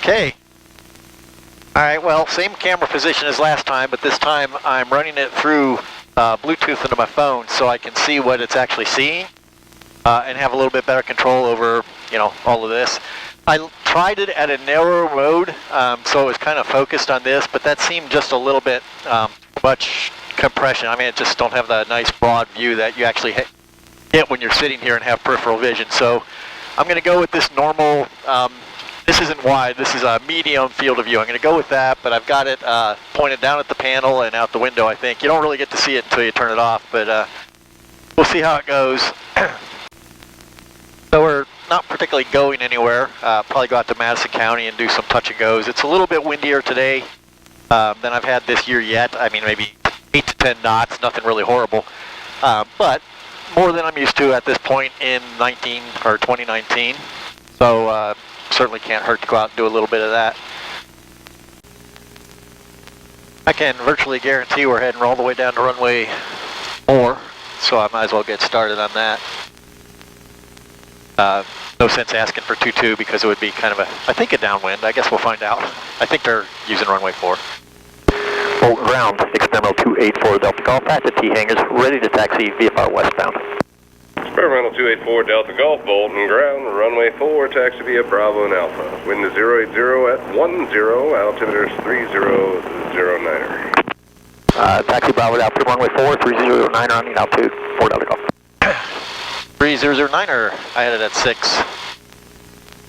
Okay. Alright, well, same camera position as last time, but this time I'm running it through Bluetooth into my phone so I can see what it's actually seeing and have a little bit better control over, you know, all of this. I tried it at a narrower mode, so it was kind of focused on this, but that seemed just a little bit much compression. I mean, it just don't have the nice broad view that you actually hit when you're sitting here and have peripheral vision. So I'm going to go with this normal, this isn't wide, this is a medium field of view. I'm going to go with that, but I've got it pointed down at the panel and out the window, I think. You don't really get to see it until you turn it off, but we'll see how it goes. So we're not particularly going anywhere. Probably go out to Madison County and do some touch and goes. It's a little bit windier today than I've had this year yet. I mean, maybe 8 to 10 knots, nothing really horrible. But more than I'm used to at this point in 2019. So certainly can't hurt to go out and do a little bit of that. I can virtually guarantee we're heading all the way down to runway 4, so I might as well get started on that. No sense asking for 22 because it would be kind of I think a downwind. I guess we'll find out. I think they're using runway 4. Bolt ground, experimental 284 Delta Golf at the T hangars, ready to taxi VFR westbound. Experimental 284 Delta Golf, Bolton ground, runway 4, taxi via Bravo and Alpha. Wind is 080 at 10, altimeter is 3009er. Taxi Bravo to altitude runway 4, 3009er on the altitude 4 Delta Golf. 3009er, I had it at 6.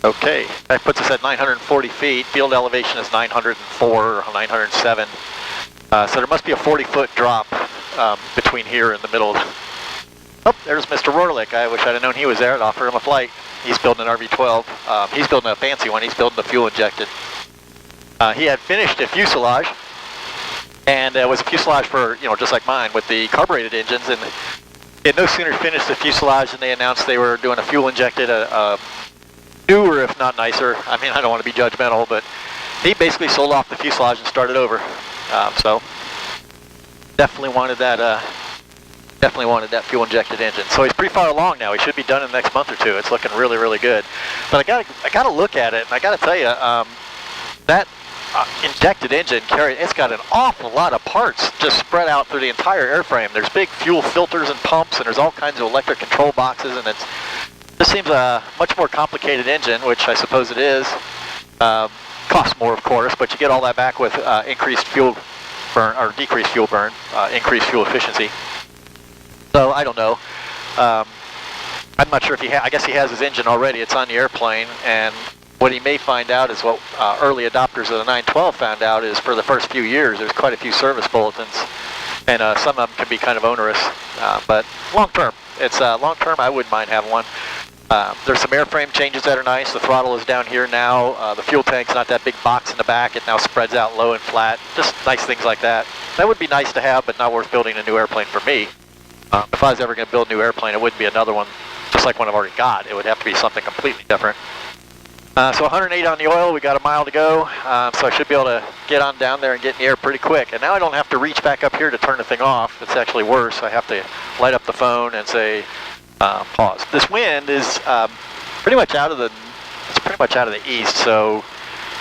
Okay, that puts us at 940 feet. Field elevation is 904 or 907. So there must be a 40-foot drop between here and the middle. Oh, there's Mr. Rorlick. I wish I'd have known he was there. I'd offer him a flight. He's building an RV-12. He's building a fancy one. He's building the fuel injected. He had finished a fuselage, and it was a fuselage for, you know, just like mine with the carbureted engines. And he had no sooner finished the fuselage than they announced they were doing a fuel injected, newer if not nicer. I mean, I don't want to be judgmental, but he basically sold off the fuselage and started over. So definitely wanted that fuel injected engine. So he's pretty far along now. He should be done in the next month or two. It's looking really, really good. But I gotta look at it, and I gotta tell you, that injected engine it's got an awful lot of parts just spread out through the entire airframe. There's big fuel filters and pumps, and there's all kinds of electric control boxes, and this seems a much more complicated engine, which I suppose it is. Costs more, of course, but you get all that back with increased fuel burn, or decreased fuel burn, increased fuel efficiency. So I don't know. I'm not sure if I guess he has his engine already. It's on the airplane, and what he may find out is what early adopters of the 912 found out is for the first few years there's quite a few service bulletins, and some of them can be kind of onerous. But long term, I wouldn't mind having one. There's some airframe changes that are nice. The throttle is down here now. The fuel tank's not that big box in the back. It now spreads out low and flat. Just nice things like that. That would be nice to have, but not worth building a new airplane for me. If I was ever going to build a new airplane, it wouldn't be another one just like one I've already got. It would have to be something completely different. So 108 on the oil. We got a mile to go. So I should be able to get on down there and get in the air pretty quick. And now I don't have to reach back up here to turn the thing off. It's actually worse. I have to light up the phone and say, pause. This wind is pretty much out of the east, so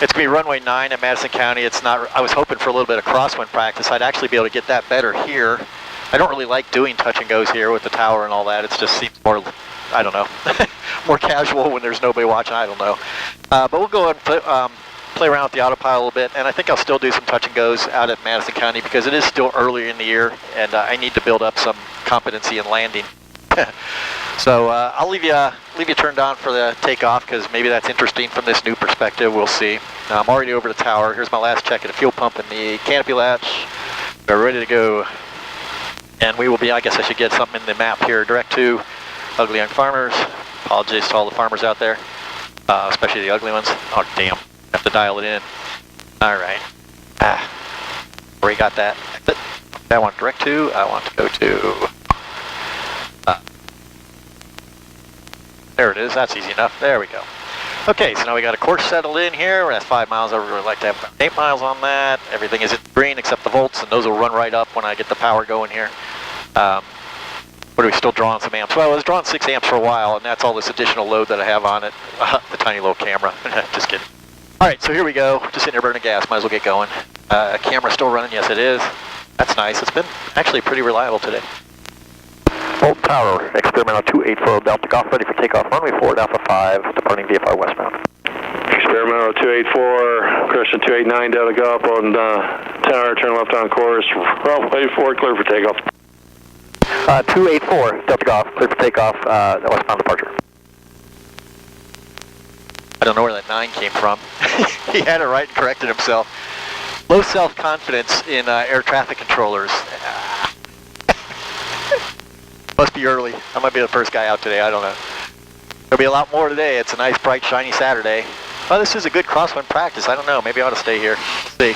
it's gonna be runway 9 at Madison County. It's not. I was hoping for a little bit of crosswind practice. I'd actually be able to get that better here. I don't really like doing touch and goes here with the tower and all that. It just seems more, I don't know, more casual when there's nobody watching. I don't know, but we'll go and play around with the autopilot a little bit, and I think I'll still do some touch and goes out at Madison County because it is still early in the year, and I need to build up some competency in landing. So I'll leave you turned on for the takeoff because maybe that's interesting from this new perspective. We'll see. I'm already over the tower. Here's my last check of the fuel pump and the canopy latch. We're ready to go. And we will be, I guess I should get something in the map here. Direct to Ugly Young Farmers. Apologies to all the farmers out there, especially the ugly ones. Oh, damn. Have to dial it in. All right. Already got that. I want direct to. I want to go to... there it is. That's easy enough. There we go. Okay, so now we got a course settled in here. We're at 5 miles. I would really like to have 8 miles on that. Everything is in green except the volts, and those will run right up when I get the power going here. What are we still drawing some amps? Well, I was drawing 6 amps for a while, and that's all this additional load that I have on it. The tiny little camera. Just kidding. All right, so here we go. Just sitting here burning gas. Might as well get going. Camera still running. Yes, it is. That's nice. It's been actually pretty reliable today. Old Tower, experimental 284 Delta Golf, ready for takeoff. Runway 4 Alpha 5, departing VFR westbound. Experimental 284, Christian 289 Delta Golf on 10-hour turn left on course. Runway 4 clear for takeoff. 284 Delta Golf, clear for takeoff, westbound departure. I don't know where that 9 came from. He had it right and corrected himself. Low self-confidence in air traffic controllers. Must be early. I might be the first guy out today. I don't know. There'll be a lot more today. It's a nice, bright, shiny Saturday. Oh, this is a good crosswind practice. I don't know. Maybe I ought to stay here. Let's see.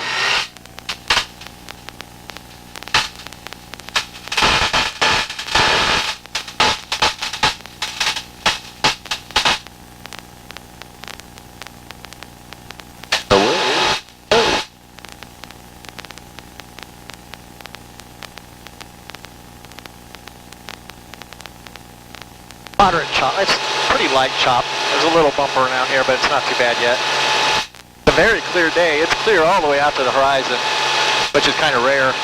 Moderate chop. It's pretty light chop. There's a little bumper around here, but it's not too bad yet. It's a very clear day. It's clear all the way out to the horizon, which is kind of rare.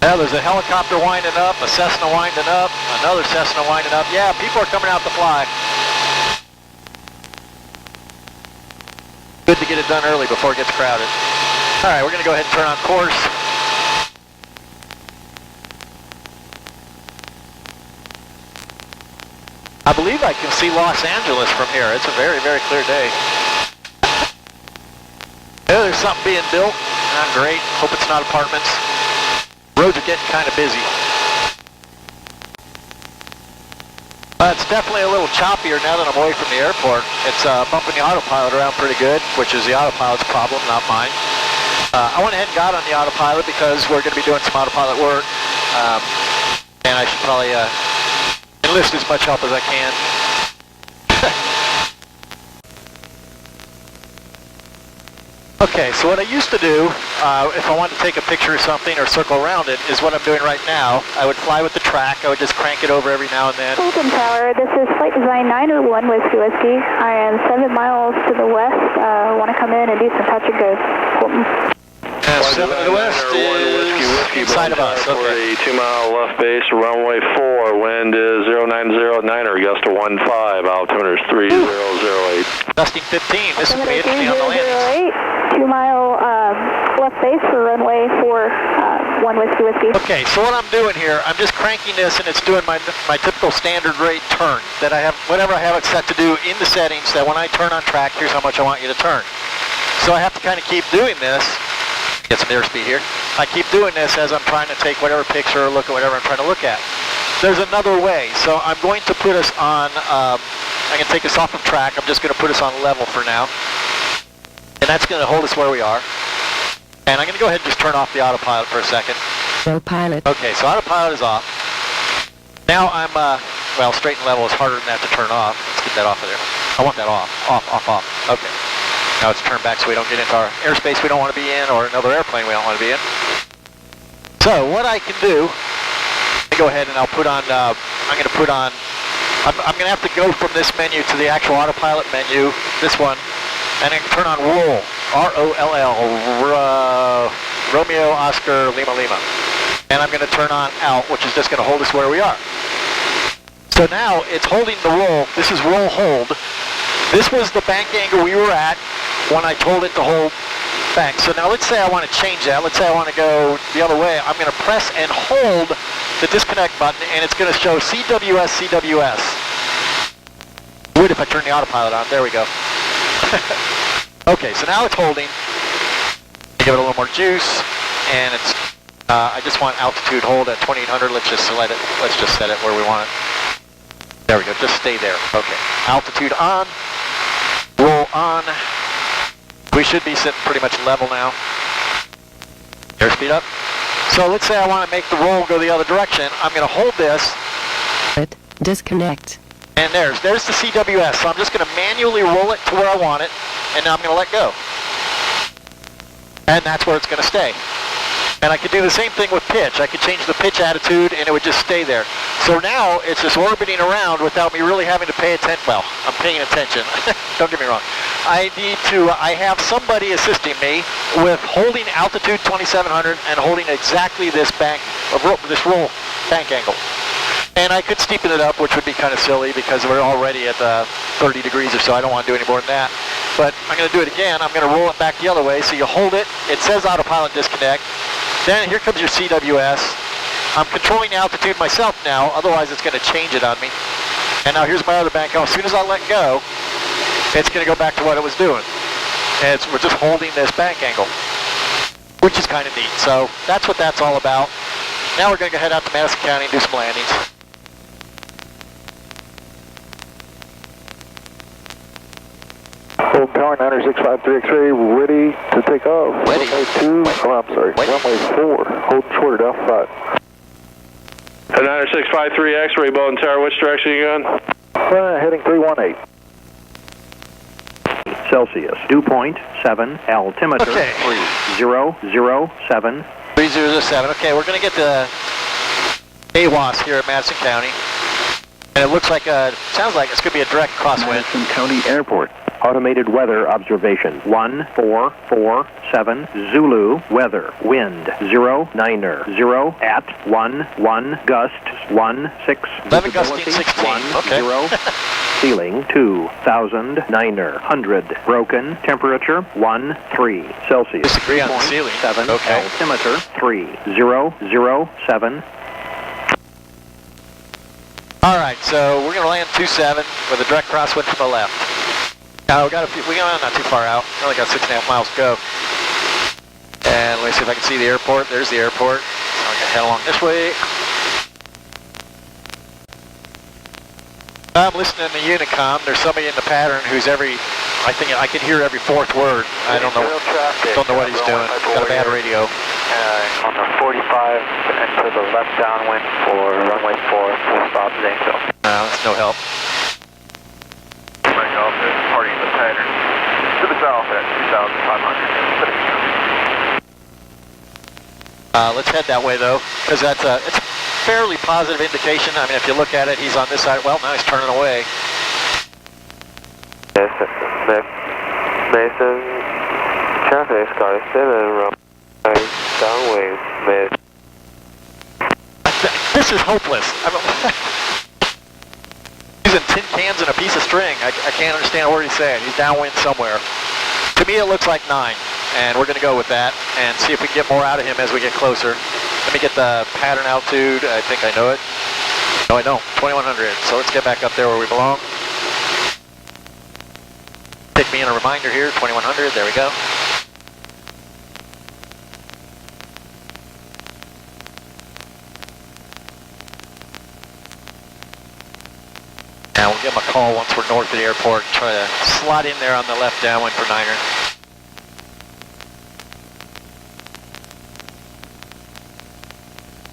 Now there's a helicopter winding up, a Cessna winding up, another Cessna winding up. Yeah, people are coming out to fly. Good to get it done early before it gets crowded. All right, we're going to go ahead and turn on course. I believe I can see Los Angeles from here. It's a very, very clear day. Yeah, there's something being built. Not great. Hope it's not apartments. Roads are getting kind of busy. It's definitely a little choppier now that I'm away from the airport. It's bumping the autopilot around pretty good, which is the autopilot's problem, not mine. I went ahead and got on the autopilot because we're going to be doing some autopilot work. And I should probably enlist as much help as I can. Okay, so what I used to do, if I wanted to take a picture of something or circle around it, is what I'm doing right now. I would fly with the track. I would just crank it over every now and then. Fulton Tower, this is Flight Design 901 with Whiskey. I am 7 miles to the west. Want to come in and do some touch and go. Fulton. 7 to the west is inside of us. Okay. 2-mile left base, runway 4, wind is 090 at Niner, gust to 15, altimeter is 3008. Dusting 15, this will be interesting on the landings. 2-mile left base for runway 4, 1 Whiskey. Okay, so what I'm doing here, I'm just cranking this and it's doing my typical standard rate turn that I have, whatever I have it set to do in the settings, that when I turn on track, here's how much I want you to turn. So I have to kind of keep doing this. Get some airspeed here. I keep doing this as I'm trying to take whatever picture or look at whatever I'm trying to look at. There's another way. So I'm going to put us on, I'm going to take us off of track. I'm just going to put us on level for now. And that's going to hold us where we are. And I'm going to go ahead and just turn off the autopilot for a second. Autopilot. Okay, so autopilot is off. Now I'm, well, straight and level is harder than that to turn off. Let's get that off of there. I want that off. Off. Okay. Now it's turned back so we don't get into our airspace we don't want to be in or another airplane we don't want to be in. So what I can do, let me go ahead and I'll put on, I'm going to have to go from this menu to the actual autopilot menu, this one, and then turn on roll, R-O-L-L, Romeo, Oscar, Lima, Lima. And I'm going to turn on out, which is just going to hold us where we are. So now it's holding the roll. This is roll hold. This was the bank angle we were at when I told it to hold bank. So now let's say I want to change that. Let's say I want to go the other way. I'm going to press and hold the disconnect button and it's going to show CWS, CWS. Would if I turn the autopilot on. There we go. Okay, so now it's holding. Give it a little more juice and it's, I just want altitude hold at 2800. Let's just set it where we want it. There we go, just stay there. Okay, altitude on, roll on. We should be sitting pretty much level now. Airspeed up. So let's say I want to make the roll go the other direction. I'm going to hold this. Disconnect. And there's the CWS. So I'm just going to manually roll it to where I want it. And now I'm going to let go. And that's where it's going to stay. And I could do the same thing with pitch. I could change the pitch attitude and it would just stay there. So now it's just orbiting around without me really having to pay attention. Well, I'm paying attention. Don't get me wrong. I have somebody assisting me with holding altitude 2700 and holding exactly this roll bank angle. And I could steepen it up, which would be kind of silly because we're already at 30 degrees or so. I don't want to do any more than that. But I'm going to do it again. I'm going to roll it back the other way. So you hold it. It says autopilot disconnect. Then here comes your CWS. I'm controlling the altitude myself now. Otherwise, it's going to change it on me. And now here's my other bank angle. As soon as I let go, it's going to go back to what it was doing. And we're just holding this bank angle, which is kind of neat. So that's what that's all about. Now we're going to go head out to Madison County and do some landings. Hold power 965 X-ray, ready to take off. Ready. Runway 4, hold short at Alpha 5. 9653 X-ray, Bolton Tower, which direction are you going? Heading 318. Celsius, dew point 7, altimeter 3007. 3007. Okay, we're going to get the KUYF here at Madison County. And it looks like, sounds like it's going to be a direct crosswind. Madison County Airport. Automated weather observation 1447 Zulu weather wind 09er 0 at 11 gust 16 11 gusting 16 okay 0 ceiling 2009er 100 broken temperature 13 Celsius. Disagree on the ceiling. 7 okay. altimeter 3007. All right, so we're going to land 27 with a direct crosswind from the left. Now we got not too far out. We only got 6.5 miles to go. And let me see if I can see the airport. There's the airport. So I'm going to head along this way. I'm listening to Unicom. There's somebody in the pattern who's I think I can hear every fourth word. I don't know what he's doing. Got a bad radio. On the 45, enter the left downwind for runway 4 to stop Zanesville. No, that's no help. Break off and party in the pattern to the south at 2,500. Let's head that way though, because it's a fairly positive indication. I mean, if you look at it, he's on this side. Well, now he's turning away. Mason, traffic car 7, downwind, mid. This is hopeless. Using tin cans and a piece of string. I can't understand what he's saying. He's downwind somewhere. To me, it looks like 9, and we're going to go with that and see if we can get more out of him as we get closer. Let me get the pattern altitude. I think I know it. No, I don't. 2100. So let's get back up there where we belong. Take me in a reminder here. 2100. There we go. Now we'll give him a call once we're north of the airport. Try to slot in there on the left downwind for 9er.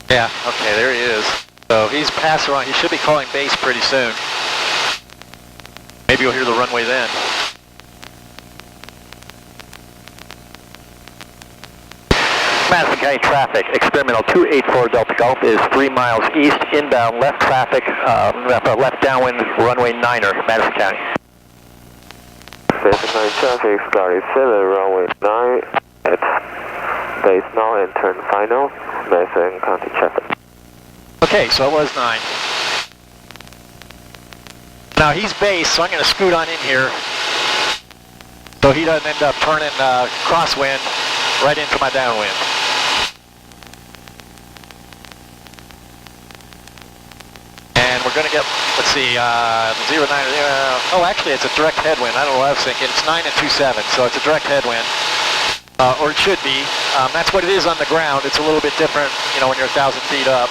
Yeah, okay, there he is. So he's passing around. He should be calling base pretty soon. Maybe you'll hear the runway then. Madison County traffic, experimental 284 Delta Golf is 3 miles east, inbound left traffic, left downwind, runway 9er, Madison County. Madison County traffic, Scotty 7, runway 9, at base now and turn final, Madison County traffic. Okay, so it was 9. Now he's base, so I'm going to scoot on in here so he doesn't end up turning crosswind right into my downwind. And we're going to get, let's see, 09, oh actually it's a direct headwind. I don't know what I was thinking. It's 9 and 27, so it's a direct headwind. Or it should be. That's what it is on the ground. It's a little bit different, you know, when you're 1,000 feet up.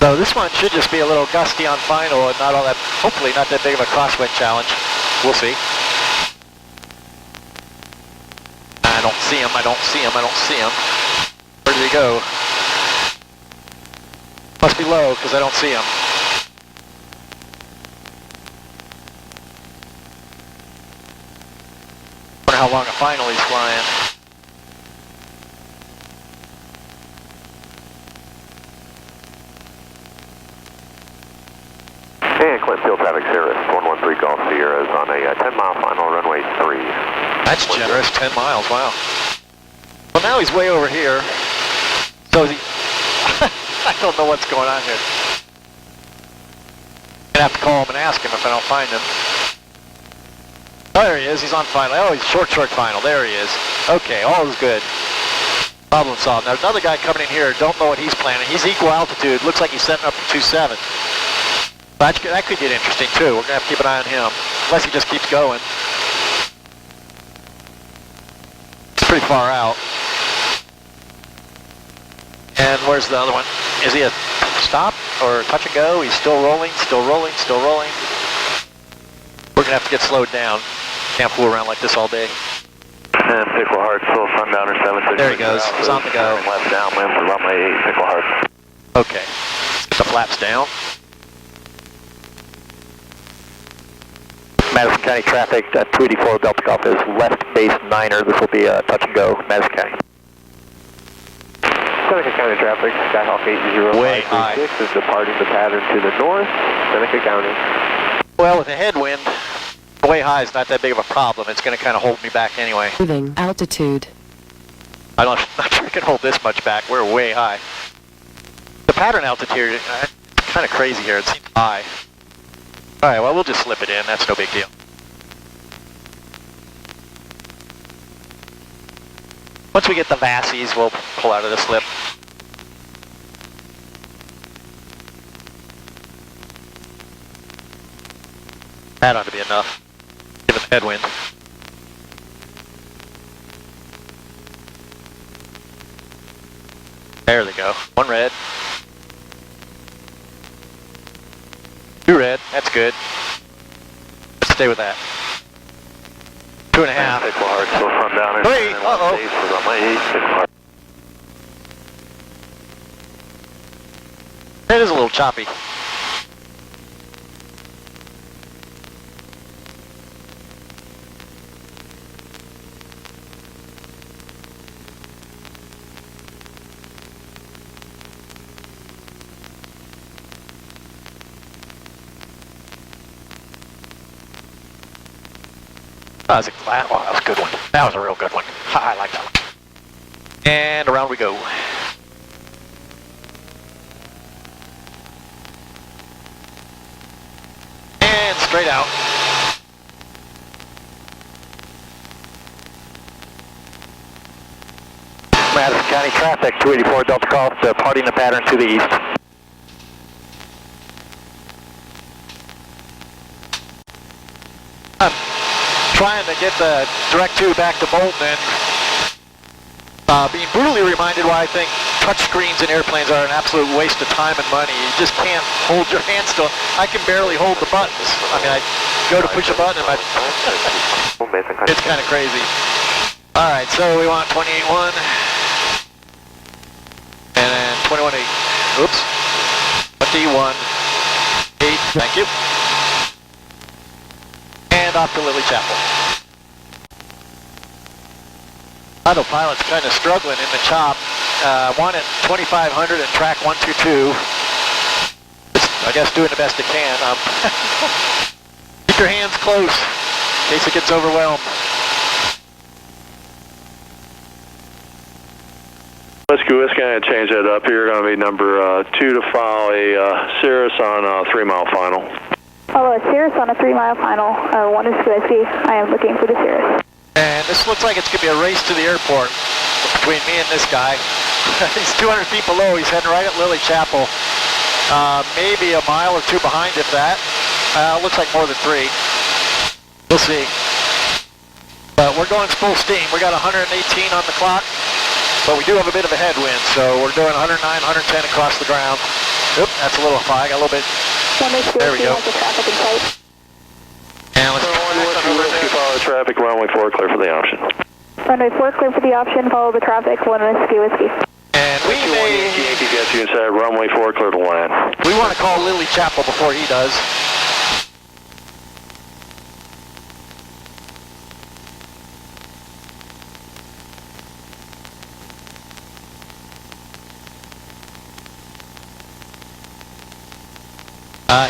So this one should just be a little gusty on final and not all that, hopefully not that big of a crosswind challenge. We'll see. I don't see him, I don't see him, I don't see him. Where did he go? Must be low because I don't see him. Wonder how long a final he's flying. And Clint Field traffic, Cirrus 113 Golf Sierra is on a 10-mile final, runway 3. That's generous, 10 miles, wow. Well, now he's way over here. So is he... I don't know what's going on here. I'm gonna have to call him and ask him if I don't find him. Oh, there he is, he's on final. Oh, he's short final, there he is. Okay, all is good. Problem solved. Now, another guy coming in here, don't know what he's planning. He's equal altitude, looks like he's setting up for 27. That could get interesting too. We're gonna have to keep an eye on him, unless he just keeps going. It's pretty far out. And where's the other one? Is he a stop or touch and go? He's still rolling, still rolling, still rolling. We're gonna have to get slowed down. Can't fool around like this all day. And Pickle Heart, still sundowner 7. There he goes, he's on the go. Left downwind for runway 8, Pickle Heart. Okay, get the flaps down. Madison County traffic, 284 Delta Golf is left base 9er. This will be a touch and go, Madison County. Seneca County traffic, Skyhawk 80536 is departing the pattern to the north, Seneca County. Well, with a headwind, way high is not that big of a problem. It's going to kind of hold me back anyway. Moving altitude. I'm not sure I can hold this much back. We're way high. The pattern altitude is kind of crazy here. It seems high. All right, well, we'll just slip it in. That's no big deal. Once we get the Vassies, we'll pull out of the slip. That ought to be enough, given the headwind. There they go. One red. Two red. That's good. Let's stay with that. 2.5. Pickle Heart, still sundowner. 3. Uh-oh. Runway 8, Pickle Heart. It is a little choppy. That was that was a good one. That was a real good one. I like that one. And around we go. And straight out. Madison County traffic, 284 Delta Golf, departing the pattern to the east. Trying to get the direct 2 back to Bolton and being brutally reminded why I think touch screens in airplanes are an absolute waste of time and money. You just can't hold your hand still. I can barely hold the buttons. I mean, I go to push a button and it's kind of crazy. All right, so we want 28.1 and then 21.8. Oops. 21.8. Thank you. And off to Lily Chapel. Autopilot's kind of struggling in the chop. One at 2,500 and track 122. I guess doing the best it can. Keep your hands close in case it gets overwhelmed. Let's go. It's going to change that up here. Going to be number 2 to file a Cirrus on a 3-mile final. Follow a Cirrus on a 3-mile final. 1 is QSD. I am looking for the Cirrus. And this looks like it's going to be a race to the airport between me and this guy. He's 200 feet below. He's heading right at Lily Chapel. Maybe a mile or 2 behind, if that. Looks like more than 3. We'll see. But we're going full steam. We got 118 on the clock, but we do have a bit of a headwind, so we're doing 109, 110 across the ground. Oop, that's a little high. Got a little bit. There we go. And let's follow the traffic, runway 4 clear for the option. Runway 4 clear for the option, follow the traffic, 1 Whiskey. And we may... Yankee gets you inside, runway 4 clear to land. We want to call Lily Chapel before he does.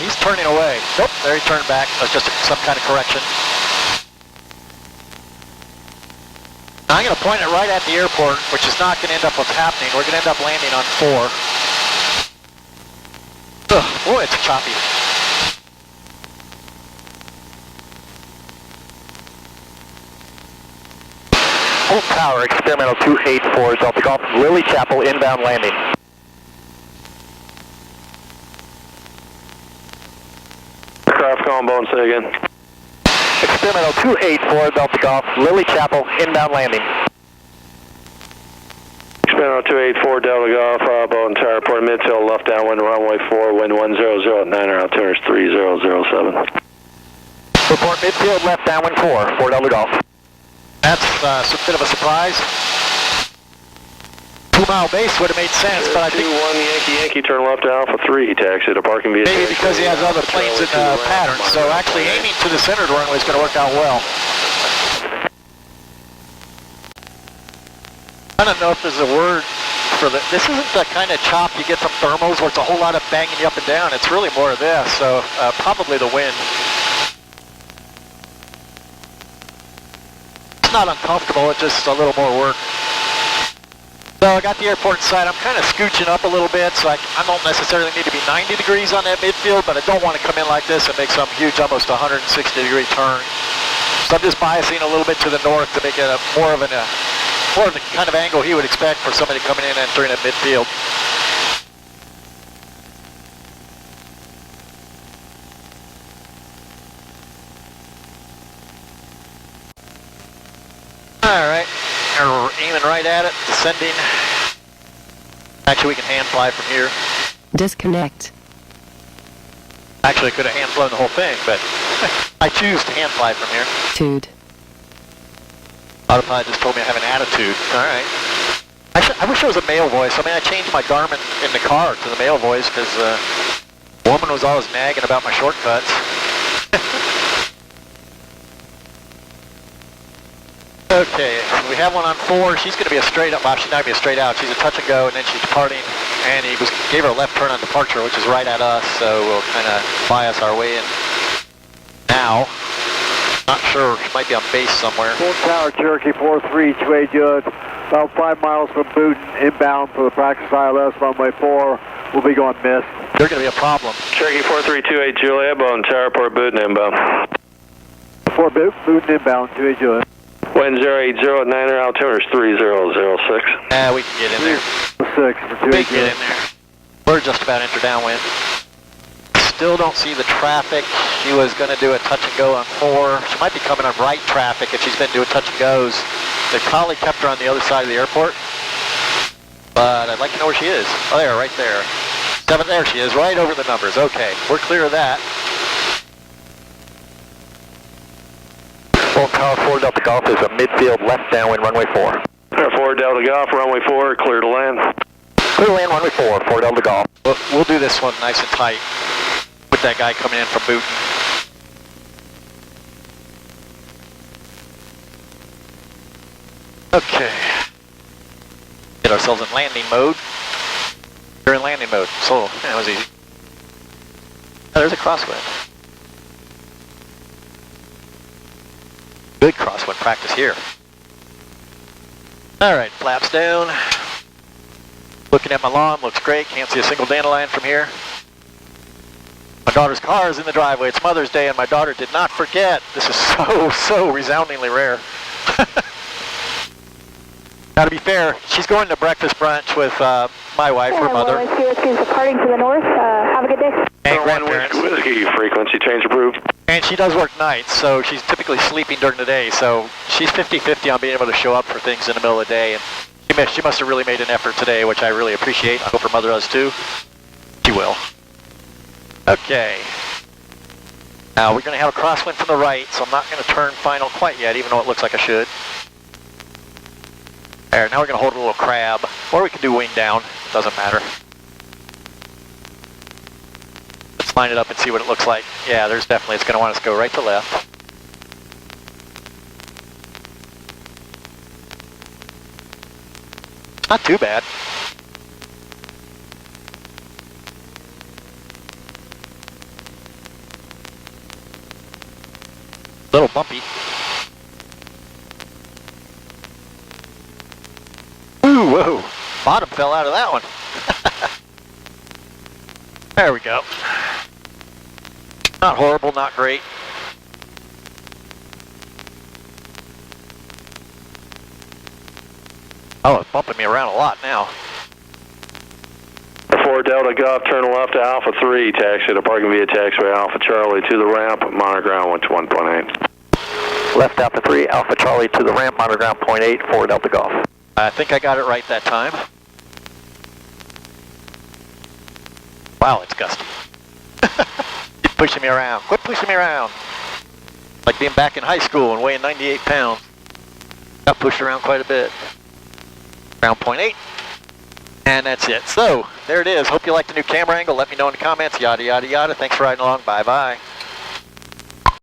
He's turning away. Nope, there he turned back. That's just some kind of correction. Now I'm going to point it right at the airport, which is not going to end up what's happening. We're going to end up landing on 4. Ugh, boy, it's choppy. Full tower, experimental 284 Delta Golf, Lily Chapel, inbound landing. Craft calling, Bowen, say again. Experimental 284 Delta Golf, Lily Chapel, inbound landing. Experimental 284 Delta Golf, Bowen Tower, Port Midfield, left downwind, runway 4, wind 100 at 9, altimeter 3007. Report midfield, left downwind 4 Delta Golf. That's a bit of a surprise. 2-mile base would have made sense, but I think 21 Yankee, turn left to Alpha 3, taxi to parking via maybe because he has other planes in pattern, so actually aiming to the center of the runway is going to work out well. I don't know if there's a word for the, this isn't the kind of chop you get from thermals where it's a whole lot of banging you up and down. It's really more of this, so probably the wind. It's not uncomfortable, it's just a little more work. So I got the airport in sight. I'm kind of scooching up a little bit, so I don't necessarily need to be 90 degrees on that midfield, but I don't want to come in like this and make some huge, almost 160-degree turn. So I'm just biasing a little bit to the north to make it a more of the kind of angle he would expect for somebody coming in and entering at midfield. All right. We're aiming right at it, descending. Actually, we can hand fly from here. Disconnect. Actually, I could have hand flown the whole thing, but I choose to hand fly from here. Tude. Autopilot just told me I have an attitude. All right. I wish it was a male voice. I mean, I changed my Garmin in the car to the male voice because the woman was always nagging about my shortcuts. Okay, we have one on 4. She's going to be a straight up. Well, she's not going to be a straight out. She's a touch and go, and then she's departing. And he gave her a left turn on departure, which is right at us. So we'll kind of bias our way in. Now, not sure. She might be on base somewhere. Full tower, Cherokee 4328 Judd. About 5 miles from Booten, inbound for the practice ILS, runway 4. We'll be going missed. There's going to be a problem. Cherokee 4328 Juliet, Bowen Tower, Port Booten, inbound. Fort Booten, inbound, 28 Judd. Wind 080 at 9, altimeter is 3006. We can get in there. 6 for 28 We can get in there. We're just about enter downwind. Still don't see the traffic. She was going to do a touch and go on 4. She might be coming on right traffic if she's been doing touch and goes. They probably kept her on the other side of the airport. But I'd like to know where she is. Oh, there, right there. 7, there she is, right over the numbers. Okay, we're clear of that. Full tower 4 Delta Golf is a midfield left downwind runway 4. 4 Delta Golf, runway 4, clear to land. Clear to land runway 4 Delta Golf. We'll do this one nice and tight with that guy coming in from Booten. Okay. Get ourselves in landing mode. We're in landing mode. So, that was easy. Oh, there's a crosswind. Good crosswind practice here. Alright, flaps down. Looking at my lawn, looks great. Can't see a single dandelion from here. My daughter's car is in the driveway. It's Mother's Day and my daughter did not forget. This is so resoundingly rare. Now to be fair, she's going to breakfast brunch with my wife, her mother. Whiskey departing to the north. Have a good day. And grandparents. Whiskey, frequency change approved. And she does work nights, so she's typically sleeping during the day. So she's 50-50 on being able to show up for things in the middle of the day. And she must have really made an effort today, which I really appreciate. I hope her mother does too. She will. Okay. Now we're going to have a crosswind from the right, so I'm not going to turn final quite yet, even though it looks like I should. There, now we're going to hold a little crab, or we can do wing down. Doesn't matter. Let's line it up and see what it looks like. Yeah, there's definitely, it's going to want us to go right to left. It's not too bad. Little bumpy. Ooh, whoa. Bottom fell out of that one. There we go. Not horrible, not great. Oh, it's bumping me around a lot now. 4 Delta Golf, turn left to Alpha 3, taxi to parking via taxiway Alpha Charlie to the ramp, monitor ground 121.8. Left Alpha 3, Alpha Charlie to the ramp, monitor ground 0.8, 4 Delta Golf. I think I got it right that time. Wow, it's gusty. Keep pushing me around. Quit pushing me around. Like being back in high school and weighing 98 pounds. Got pushed around quite a bit. Around 0.8. And that's it. So, there it is. Hope you liked the new camera angle. Let me know in the comments. Yada, yada, yada. Thanks for riding along. Bye-bye.